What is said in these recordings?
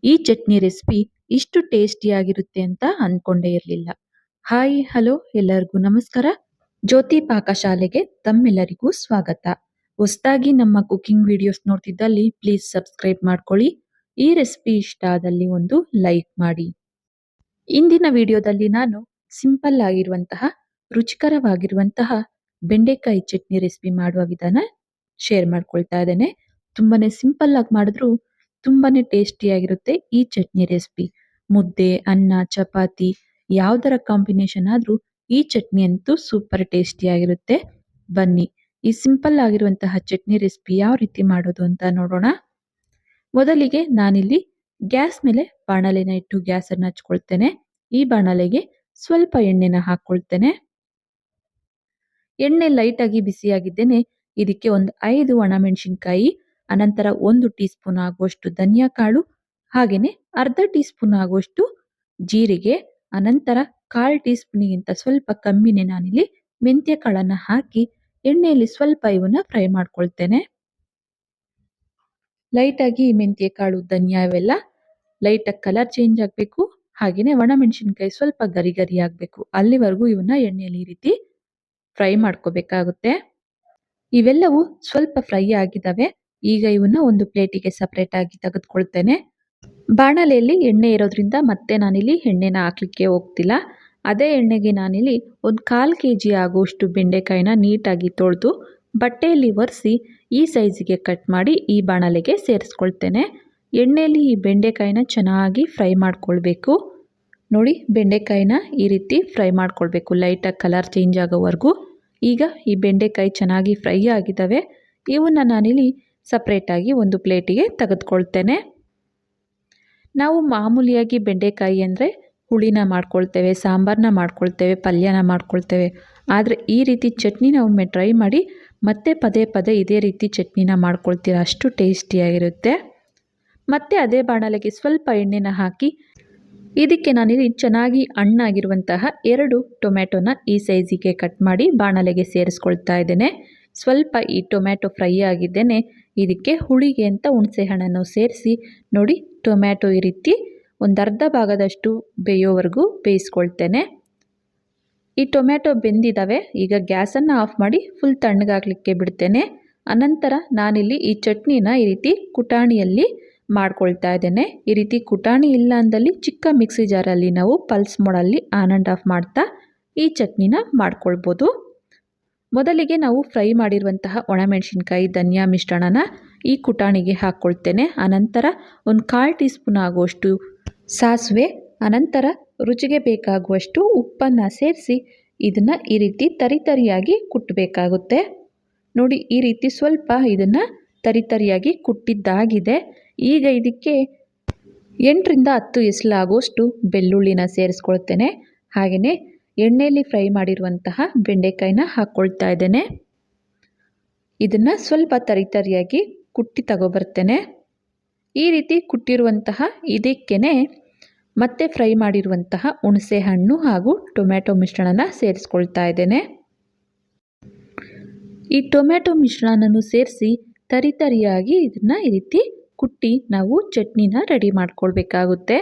ಈ ಚಟ್ನಿ ರೆಸಿಪಿ ಇಷ್ಟು ಟೇಸ್ಟಿಯಾಗಿರುತ್ತೆ ಅಂತ ಅಂದ್ಕೊಂಡೇ ಇರಲಿಲ್ಲ. ಹಾಯ್ ಹಲೋ ಎಲ್ಲರಿಗೂ ನಮಸ್ಕಾರ. ಜ್ಯೋತಿ ಪಾಕಶಾಲೆಗೆ ತಮ್ಮೆಲ್ಲರಿಗೂ ಸ್ವಾಗತ. ಹೊಸದಾಗಿ ನಮ್ಮ ಕುಕಿಂಗ್ ವಿಡಿಯೋಸ್ ನೋಡ್ತಿದ್ದಲ್ಲಿ ಪ್ಲೀಸ್ ಸಬ್ಸ್ಕ್ರೈಬ್ ಮಾಡ್ಕೊಳ್ಳಿ. ಈ ರೆಸಿಪಿ ಇಷ್ಟ ಆದಲ್ಲಿ ಒಂದು ಲೈಕ್ ಮಾಡಿ. ಇಂದಿನ ವಿಡಿಯೋದಲ್ಲಿ ನಾನು ಸಿಂಪಲ್ ಆಗಿರುವಂತಹ ರುಚಿಕರವಾಗಿರುವಂತಹ ಬೆಂಡೆಕಾಯಿ ಚಟ್ನಿ ರೆಸಿಪಿ ಮಾಡುವ ವಿಧಾನ ಶೇರ್ ಮಾಡ್ಕೊಳ್ತಾ ಇದ್ದೇನೆ. ತುಂಬಾನೇ ಸಿಂಪಲ್ ಆಗಿ ಮಾಡಿದ್ರು ತುಂಬಾನೇ ಟೇಸ್ಟಿಯಾಗಿರುತ್ತೆ ಈ ಚಟ್ನಿ ರೆಸಿಪಿ. ಮುದ್ದೆ, ಅನ್ನ, ಚಪಾತಿ ಯಾವುದರ ಕಾಂಬಿನೇಷನ್ ಆದ್ರೂ ಈ ಚಟ್ನಿ ಅಂತೂ ಸೂಪರ್ ಟೇಸ್ಟಿಯಾಗಿರುತ್ತೆ. ಬನ್ನಿ ಈ ಸಿಂಪಲ್ ಆಗಿರುವಂತಹ ಚಟ್ನಿ ರೆಸಿಪಿ ಯಾವ ರೀತಿ ಮಾಡೋದು ಅಂತ ನೋಡೋಣ. ಮೊದಲಿಗೆ ನಾನಿಲ್ಲಿ ಗ್ಯಾಸ್ ಮೇಲೆ ಬಾಣಲೆನ ಇಟ್ಟು ಗ್ಯಾಸ್ ಅನ್ನು ಹಚ್ಕೊಳ್ತೇನೆ. ಈ ಬಾಣಲೆಗೆ ಸ್ವಲ್ಪ ಎಣ್ಣೆನ ಹಾಕೊಳ್ತೇನೆ. ಎಣ್ಣೆ ಲೈಟ್ ಆಗಿ ಬಿಸಿಯಾಗಿದ್ದೇನೆ. ಇದಕ್ಕೆ ಒಂದು 5 ಒಣಮೆಣಸಿನಕಾಯಿ, ಅನಂತರ 1 ಟೀ ಸ್ಪೂನ್ ಆಗುವಷ್ಟು ಧನಿಯಾ ಕಾಳು, ಹಾಗೇನೆ ಅರ್ಧ ಟೀ ಸ್ಪೂನ್ ಆಗುವಷ್ಟು ಜೀರಿಗೆ, ಅನಂತರ 1/4 ಟೀ ಸ್ಪೂನ್ಗಿಂತ ಸ್ವಲ್ಪ ಕಮ್ಮಿನೇ ನಾನಿಲ್ಲಿ ಮೆಂತ್ಯ ಕಾಳನ್ನ ಹಾಕಿ ಎಣ್ಣೆಯಲ್ಲಿ ಸ್ವಲ್ಪ ಇವನ್ನ ಫ್ರೈ ಮಾಡ್ಕೊಳ್ತೇನೆ. ಲೈಟ್ ಆಗಿ ಮೆಂತ್ಯ ಕಾಳು, ಧನಿಯಾ ಇವೆಲ್ಲ ಲೈಟ್ ಆಗಿ ಕಲರ್ ಚೇಂಜ್ ಆಗಬೇಕು. ಹಾಗೇನೆ ಒಣಮೆಣಸಿನಕಾಯಿ ಸ್ವಲ್ಪ ಗರಿ ಗರಿ ಆಗಬೇಕು. ಅಲ್ಲಿವರೆಗೂ ಇವನ್ನ ಎಣ್ಣೆಯಲ್ಲಿ ಈ ರೀತಿ ಫ್ರೈ ಮಾಡ್ಕೋಬೇಕಾಗುತ್ತೆ. ಇವೆಲ್ಲವೂ ಸ್ವಲ್ಪ ಫ್ರೈ ಆಗಿದ್ದಾವೆ. ಈಗ ಇವನ್ನ ಒಂದು ಪ್ಲೇಟಿಗೆ ಸಪರೇಟ್ ಆಗಿ ತೆಗೆದುಕೊಳ್ತೇನೆ. ಬಾಣಲೆಯಲ್ಲಿ ಎಣ್ಣೆ ಇರೋದ್ರಿಂದ ಮತ್ತೆ ನಾನಿಲ್ಲಿ ಎಣ್ಣೆನ ಹಾಕ್ಲಿಕ್ಕೆ ಹೋಗ್ತಿಲ್ಲ. ಅದೇ ಎಣ್ಣೆಗೆ ನಾನಿಲ್ಲಿ ಒಂದು 1/4 kg ಆಗುವಷ್ಟು ಬೆಂಡೆಕಾಯಿನ ನೀಟಾಗಿ ತೊಳೆದು ಬಟ್ಟೆಯಲ್ಲಿ ಒರೆಸಿ ಈ ಸೈಜಿಗೆ ಕಟ್ ಮಾಡಿ ಈ ಬಾಣಲೆಗೆ ಸೇರಿಸ್ಕೊಳ್ತೇನೆ. ಎಣ್ಣೆಯಲ್ಲಿ ಈ ಬೆಂಡೆಕಾಯಿನ ಚೆನ್ನಾಗಿ ಫ್ರೈ ಮಾಡ್ಕೊಳ್ಬೇಕು. ನೋಡಿ, ಬೆಂಡೆಕಾಯಿನ ಈ ರೀತಿ ಫ್ರೈ ಮಾಡ್ಕೊಳ್ಬೇಕು ಲೈಟಾಗಿ ಕಲರ್ ಚೇಂಜ್ ಆಗೋವರೆಗೂ. ಈಗ ಈ ಬೆಂಡೆಕಾಯಿ ಚೆನ್ನಾಗಿ ಫ್ರೈ ಆಗಿದ್ದಾವೆ. ಇವನ್ನ ನಾನಿಲ್ಲಿ ಸಪ್ರೇಟಾಗಿ ಒಂದು ಪ್ಲೇಟಿಗೆ ತೆಗೆದುಕೊಳ್ತೇನೆ. ನಾವು ಮಾಮೂಲಿಯಾಗಿ ಬೆಂಡೆಕಾಯಿ ಅಂದರೆ ಹುಳಿನ ಮಾಡ್ಕೊಳ್ತೇವೆ, ಸಾಂಬಾರನ್ನ ಮಾಡ್ಕೊಳ್ತೇವೆ, ಪಲ್ಯನ ಮಾಡ್ಕೊಳ್ತೇವೆ. ಆದರೆ ಈ ರೀತಿ ಚಟ್ನಿನ ಒಮ್ಮೆ ಟ್ರೈ ಮಾಡಿ, ಮತ್ತೆ ಪದೇ ಪದೇ ಇದೇ ರೀತಿ ಚಟ್ನಿನ ಮಾಡ್ಕೊಳ್ತೀರ, ಅಷ್ಟು ಟೇಸ್ಟಿಯಾಗಿರುತ್ತೆ. ಮತ್ತೆ ಅದೇ ಬಾಣಲೆಗೆ ಸ್ವಲ್ಪ ಎಣ್ಣೆನ ಹಾಕಿ ಇದಕ್ಕೆ ನಾನಿಲ್ಲಿ ಚೆನ್ನಾಗಿ ಹಣ್ಣಾಗಿರುವಂತಹ 2 ಟೊಮ್ಯಾಟೊನ ಈ ಸೈಜಿಗೆ ಕಟ್ ಮಾಡಿ ಬಾಣಲೆಗೆ ಸೇರಿಸ್ಕೊಳ್ತಾ ಇದ್ದೇನೆ. ಸ್ವಲ್ಪ ಈ ಟೊಮ್ಯಾಟೊ ಫ್ರೈ ಆಗಿದ್ದೇನೆ. ಇದಕ್ಕೆ ಹುಳಿಗೆ ಅಂತ ಹುಣಸೆ ಹಣ್ಣನ್ನು ಸೇರಿಸಿ ನೋಡಿ, ಟೊಮ್ಯಾಟೊ ಈ ರೀತಿ ಒಂದು ಅರ್ಧ ಭಾಗದಷ್ಟು ಬೇಯೋವರೆಗೂ ಬೇಯಿಸ್ಕೊಳ್ತೇನೆ. ಈ ಟೊಮ್ಯಾಟೊ ಬೆಂದಿದ್ದಾವೆ. ಈಗ ಗ್ಯಾಸನ್ನು ಆಫ್ ಮಾಡಿ ಫುಲ್ ತಣ್ಣಗಾಗಲಿಕ್ಕೆ ಬಿಡ್ತೇನೆ. ಅನಂತರ ನಾನಿಲ್ಲಿ ಈ ಚಟ್ನಿನ ಈ ರೀತಿ ಕುಟಾಣಿಯಲ್ಲಿ ಮಾಡ್ಕೊಳ್ತಾ ಇದ್ದೇನೆ. ಈ ರೀತಿ ಕುಟಾಣಿ ಇಲ್ಲ ಅಂದಲ್ಲಿ ಚಿಕ್ಕ ಮಿಕ್ಸಿ ಜಾರಲ್ಲಿ ನಾವು ಪಲ್ಸ್ ಮೋಡಲ್ಲಿ ಆನ್ ಆ್ಯಂಡ್ ಆಫ್ ಮಾಡ್ತಾ ಈ ಚಟ್ನಿನ ಮಾಡ್ಕೊಳ್ಬೋದು. ಮೊದಲಿಗೆ ನಾವು ಫ್ರೈ ಮಾಡಿರುವಂತಹ ಒಣಮೆಣಸಿನ್ಕಾಯಿ, ಧನಿಯಾ ಮಿಶ್ರಣನ ಈ ಕುಟಾಣಿಗೆ ಹಾಕ್ಕೊಳ್ತೇನೆ. ಅನಂತರ ಒಂದು 1/4 ಟೀ ಸ್ಪೂನ್ ಆಗುವಷ್ಟು ಸಾಸಿವೆ, ಅನಂತರ ರುಚಿಗೆ ಬೇಕಾಗುವಷ್ಟು ಉಪ್ಪನ್ನು ಸೇರಿಸಿ ಇದನ್ನು ಈ ರೀತಿ ತರಿಯಾಗಿ ಕುಟ್ಟಬೇಕಾಗುತ್ತೆ. ನೋಡಿ, ಈ ರೀತಿ ಸ್ವಲ್ಪ ಇದನ್ನು ತರಿಯಾಗಿ ಕುಟ್ಟಿದ್ದಾಗಿದೆ. ಈಗ ಇದಕ್ಕೆ 8ರಿಂದ 10 ಎಸಲಾಗುವಷ್ಟು ಬೆಳ್ಳುಳ್ಳಿನ ಸೇರಿಸ್ಕೊಳ್ತೇನೆ. ಹಾಗೆಯೇ ಎಣ್ಣೆಯಲ್ಲಿ ಫ್ರೈ ಮಾಡಿರುವಂತಹ ಬೆಂಡೆಕಾಯಿನ ಹಾಕ್ಕೊಳ್ತಾ ಇದ್ದೇನೆ. ಇದನ್ನು ಸ್ವಲ್ಪ ತರಿಯಾಗಿ ಕುಟ್ಟಿ ತಗೊಬರ್ತೇನೆ. ಈ ರೀತಿ ಕುಟ್ಟಿರುವಂತಹ ಇದಕ್ಕೇನೆ ಮತ್ತೆ ಫ್ರೈ ಮಾಡಿರುವಂತಹ ಹುಣಸೆ ಹಣ್ಣು ಹಾಗೂ ಟೊಮ್ಯಾಟೊ ಮಿಶ್ರಣನ ಸೇರಿಸ್ಕೊಳ್ತಾ ಇದ್ದೇನೆ. ಈ ಟೊಮ್ಯಾಟೊ ಮಿಶ್ರಣನೂ ಸೇರಿಸಿ ತರಿಯಾಗಿ ಇದನ್ನು ಈ ರೀತಿ ಕುಟ್ಟಿ ನಾವು ಚಟ್ನಿನ ರೆಡಿ ಮಾಡ್ಕೊಳ್ಬೇಕಾಗುತ್ತೆ.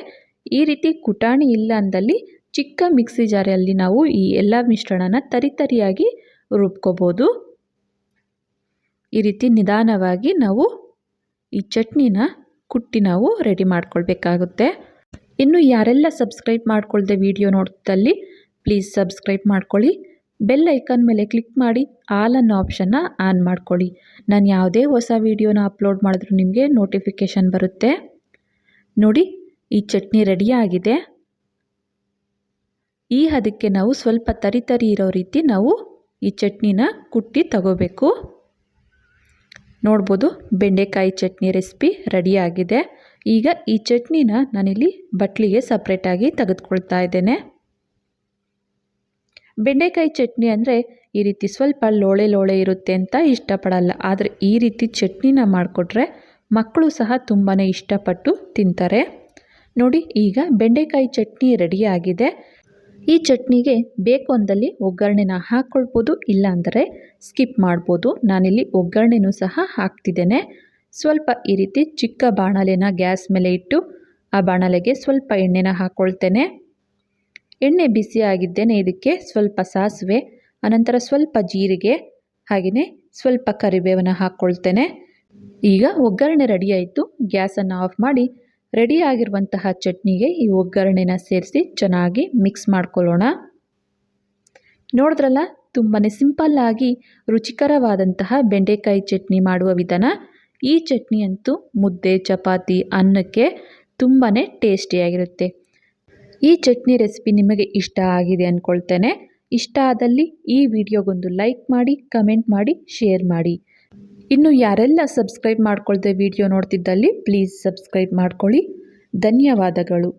ಈ ರೀತಿ ಕುಟಾಣಿ ಇಲ್ಲ ಅಂದಲ್ಲಿ ಚಿಕ್ಕ ಮಿಕ್ಸಿ ಜಾರಲ್ಲಿ ನಾವು ಈ ಎಲ್ಲ ಮಿಶ್ರಣನ ತರಿಯಾಗಿ ರುಬ್ಕೋಬೋದು. ಈ ರೀತಿ ನಿಧಾನವಾಗಿ ನಾವು ಈ ಚಟ್ನಿನ ಕುಟ್ಟಿ ನಾವು ರೆಡಿ ಮಾಡ್ಕೊಳ್ಬೇಕಾಗುತ್ತೆ. ಇನ್ನು ಯಾರೆಲ್ಲ ಸಬ್ಸ್ಕ್ರೈಬ್ ಮಾಡ್ಕೊಳ್ದೆ ವಿಡಿಯೋ ನೋಡ್ತಿದ್ದಲ್ಲಿ ಪ್ಲೀಸ್ ಸಬ್ಸ್ಕ್ರೈಬ್ ಮಾಡ್ಕೊಳ್ಳಿ. ಬೆಲ್ ಐಕಾನ್ ಮೇಲೆ ಕ್ಲಿಕ್ ಮಾಡಿ ಆಲ್ ಅನ್ನೋ ಆಪ್ಷನ್ನ ಆನ್ ಮಾಡ್ಕೊಳ್ಳಿ. ನಾನು ಯಾವುದೇ ಹೊಸ ವಿಡಿಯೋನ ಅಪ್ಲೋಡ್ ಮಾಡಿದ್ರೂ ನಿಮಗೆ ನೋಟಿಫಿಕೇಷನ್ ಬರುತ್ತೆ. ನೋಡಿ, ಈ ಚಟ್ನಿ ರೆಡಿ ಆಗಿದೆ. ಈ ಹದಕ್ಕೆ ನಾವು ಸ್ವಲ್ಪ ತರಿ ಇರೋ ರೀತಿ ನಾವು ಈ ಚಟ್ನಿನ ಕುಟ್ಟಿ ತಗೋಬೇಕು. ನೋಡ್ಬೋದು, ಬೆಂಡೆಕಾಯಿ ಚಟ್ನಿ ರೆಸಿಪಿ ರೆಡಿ ಆಗಿದೆ. ಈಗ ಈ ಚಟ್ನಿನ ನಾನಿಲ್ಲಿ ಬಟ್ಲಿಗೆ ಸಪ್ರೇಟಾಗಿ ತೆಗೆದುಕೊಳ್ತಾ ಇದ್ದೇನೆ. ಬೆಂಡೆಕಾಯಿ ಚಟ್ನಿ ಅಂದರೆ ಈ ರೀತಿ ಸ್ವಲ್ಪ ಲೋಳೆ ಇರುತ್ತೆ ಅಂತ ಇಷ್ಟಪಡಲ್ಲ. ಆದರೆ ಈ ರೀತಿ ಚಟ್ನಿನ ಮಾಡಿಕೊಟ್ರೆ ಮಕ್ಕಳು ಸಹ ತುಂಬಾ ಇಷ್ಟಪಟ್ಟು ತಿಂತಾರೆ. ನೋಡಿ, ಈಗ ಬೆಂಡೆಕಾಯಿ ಚಟ್ನಿ ರೆಡಿ ಆಗಿದೆ. ಈ ಚಟ್ನಿಗೆ ಬೇಕು ಅಂದಲ್ಲಿ ಒಗ್ಗರಣೆನ ಹಾಕ್ಕೊಳ್ಬೋದು, ಇಲ್ಲ ಅಂದರೆ ಸ್ಕಿಪ್ ಮಾಡ್ಬೋದು. ನಾನಿಲ್ಲಿ ಒಗ್ಗರಣೆನೂ ಸಹ ಹಾಕ್ತಿದ್ದೇನೆ. ಸ್ವಲ್ಪ ಈ ರೀತಿ ಚಿಕ್ಕ ಬಾಣಲೆನ ಗ್ಯಾಸ್ ಮೇಲೆ ಇಟ್ಟು ಆ ಬಾಣಲೆಗೆ ಸ್ವಲ್ಪ ಎಣ್ಣೆನ ಹಾಕ್ಕೊಳ್ತೇನೆ. ಎಣ್ಣೆ ಬಿಸಿ ಆಗಿದ್ದೇನೆ ಇದಕ್ಕೆ ಸ್ವಲ್ಪ ಸಾಸಿವೆ, ಅನಂತರ ಸ್ವಲ್ಪ ಜೀರಿಗೆ, ಹಾಗೆಯೇ ಸ್ವಲ್ಪ ಕರಿಬೇವನ್ನು ಹಾಕ್ಕೊಳ್ತೇನೆ. ಈಗ ಒಗ್ಗರಣೆ ರೆಡಿ ಆಯಿತು. ಗ್ಯಾಸನ್ನು ಆಫ್ ಮಾಡಿ ರೆಡಿ ಆಗಿರುವಂತಹ ಚಟ್ನಿಗೆ ಈ ಒಗ್ಗರಣೆನ ಸೇರಿಸಿ ಚೆನ್ನಾಗಿ ಮಿಕ್ಸ್ ಮಾಡ್ಕೊಳ್ಳೋಣ. ನೋಡಿದ್ರಲ್ಲ, ತುಂಬಾ ಸಿಂಪಲ್ ಆಗಿ ರುಚಿಕರವಾದಂತಹ ಬೆಂಡೆಕಾಯಿ ಚಟ್ನಿ ಮಾಡುವ ವಿಧಾನ. ಈ ಚಟ್ನಿ ಅಂತೂ ಮುದ್ದೆ, ಚಪಾತಿ, ಅನ್ನಕ್ಕೆ ತುಂಬಾ ಟೇಸ್ಟಿಯಾಗಿರುತ್ತೆ. ಈ ಚಟ್ನಿ ರೆಸಿಪಿ ನಿಮಗೆ ಇಷ್ಟ ಆಗಿದೆ ಅಂದ್ಕೊಳ್ತೇನೆ. ಇಷ್ಟ ಆದಲ್ಲಿ ಈ ವಿಡಿಯೋಗೊಂದು ಲೈಕ್ ಮಾಡಿ, ಕಮೆಂಟ್ ಮಾಡಿ, ಶೇರ್ ಮಾಡಿ. ಇನ್ನು ಯಾರೆಲ್ಲ ಸಬ್ಸ್ಕ್ರೈಬ್ ಮಾಡ್ಕೊಳ್ದೆ ವಿಡಿಯೋ ನೋಡ್ತಿದ್ದಲ್ಲಿ ಪ್ಲೀಸ್ ಸಬ್ಸ್ಕ್ರೈಬ್ ಮಾಡ್ಕೊಳ್ಳಿ. ಧನ್ಯವಾದಗಳು.